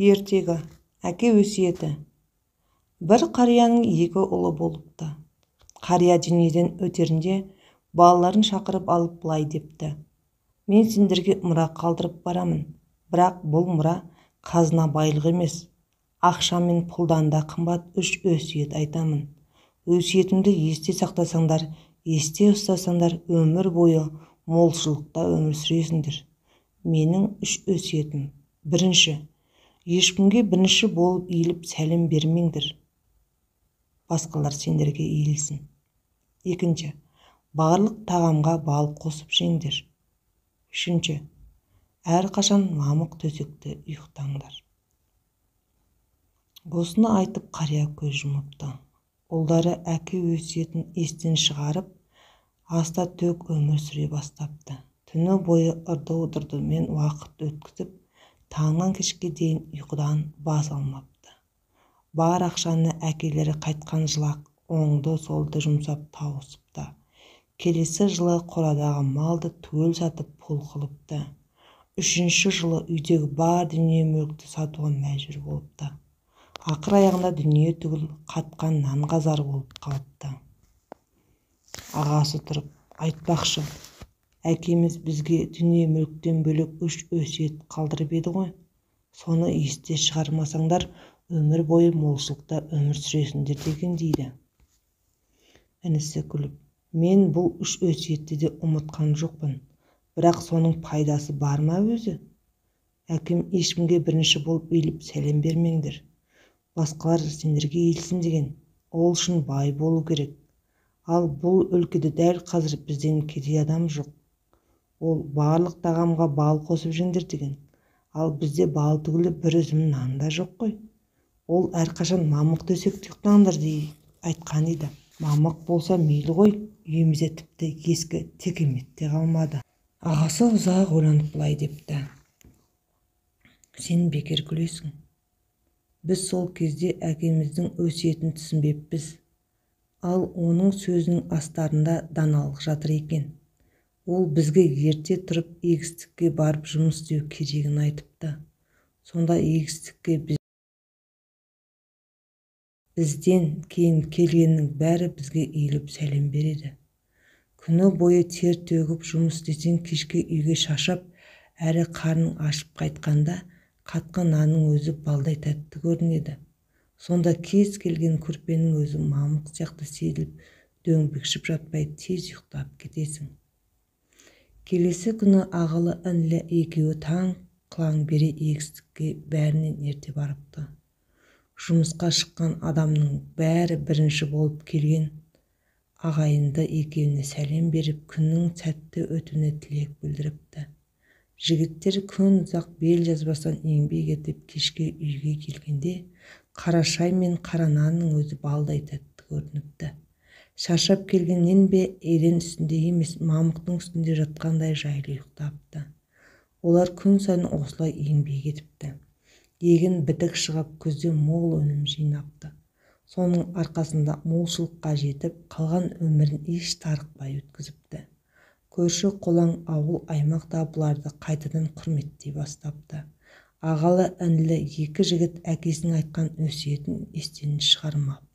Ертегі, әке өсиеті. Бір қарияның екі ұлы болыпты. Қария дүниеден өтерінде балаларын шақырып алып былай депті: мен сендерге мұра қалдырып барамын, бірақ бұл мұра қазына байлық емес, ақша мен пұлдан да қымбат 3 өсиет айтамын. Өсиетімді есте сақтасаңдар, есте ұстасаңдар, өмір бойы молшылықта өмір сүресіңдер. Менің 3 өсиетім. Бірінші, ешкімге бірінші болып иіліп сәлем бермеңдер, басқалар сендерге иілсін. Екінші, барлық тағамға бал қосып жеңдер. Үшінші, әрқашан мамық төсекте ұйықтаңдар. Осыны айтып қария көз жұмыпты. Ұлдары әке өсиетін естен шығарып, аста төк өмір сүре бастапты. Түні бойы ырды-ұдырды мен уақыт өткізіп, таңнан кешке дейін ұйқыдан бас алмапты. Бар ақшаны әкелері қайтқан жылақ оңды-солды жұмсап тауысыпты. Келесі жылы қорадағы малды түгел сатып пұл қылыпты. Үшінші жылы үйдегі бар дүние мүлікті сатуға мәжбүр болыпты. Ақыр аяғында дүние түгіл қатқан нанға зар болып қалыпты. Ағасы тұрып айтпақшы: әкеміз бізге дүние мүліктен бөлек 3 өсиет қалдырып еді ғой. Соны есте шығармасаңдар, өмір бойы молшылықта өмір сүресіңдер деген дейді. Інісі күліп: мен бұл 3 өсиетті де ұмытқан жоқпын. Бірақ соның пайдасы бар ма өзі? Әкем ешкімге бірінші болып иіліп сәлем бермеңдер, басқалар сендерге иілсін деген. Ол үшін бай болу керек. Ал бұл өлкеде дәл қазір бізден кедей адам жоқ. Ол барлық тағамға бал қосып жеңдер деген. Ал бізде бал түгілі бір үзім нан да жоқ қой. Ол әрқашан мамық төсекте ұйықтаңдар дей айтқан еді. Мамық болса мейлі ғой, үйімізде тіпті ескі текемет те қалмады. Ағасы ұзақ ойланып былай депті: сен бекер күлесің. Біз сол кезде әкеміздің өсиетін түсінбеппіз. Ал оның сөзінің астарында даналық жатыр екен. Ол бізге ерте тұрып егістікке барып жұмыс істеу керегін айтыпты. Сонда егістікке бізден кейін келгеннің бәрі бізге иіліп сәлем береді. Күні бойы тер төгіп жұмыс істесең, кешке үйге шаршап әрі қарның ашып қайтқанда қатқан нанның өзі балдай тәтті көрінеді. Сонда кез келген көрпенің өзі мамық сияқты сезіліп, дөңбекшіп жатпай тез ұйықтап кетесің. Келесі күні ағалы інілі екеуі таң қылаң бере егістікке бәрінен ерте барыпты. Жұмысқа шыққан адамның бәрі бірінші болып келген ағайынды екеуіне сәлем беріп, күннің сәтті өтуіне тілек білдіріпті. Жігіттер күн ұзақ бел жазбастан еңбек етіп кешке үйге келгенде қара шай мен қара нанның өзі балдай тәтті көрініпті. Шаршап келгеннен бе еден үстінде емес, мамықтың үстінде жатқандай жайлы ұйықтапты. Олар күн сайын осылай еңбек етіпті. Егін бітік шығып, күзде мол өнім жинапты. Соның арқасында молшылыққа жетіп, қалған өмірін еш тарықпай өткізіпті. Көрші қолаң ауыл аймақта бұларды қайтадан құрметтей бастапты. Ағалы інілі екі жігіт әкесінің айтқан өсиетін естен шығармапты.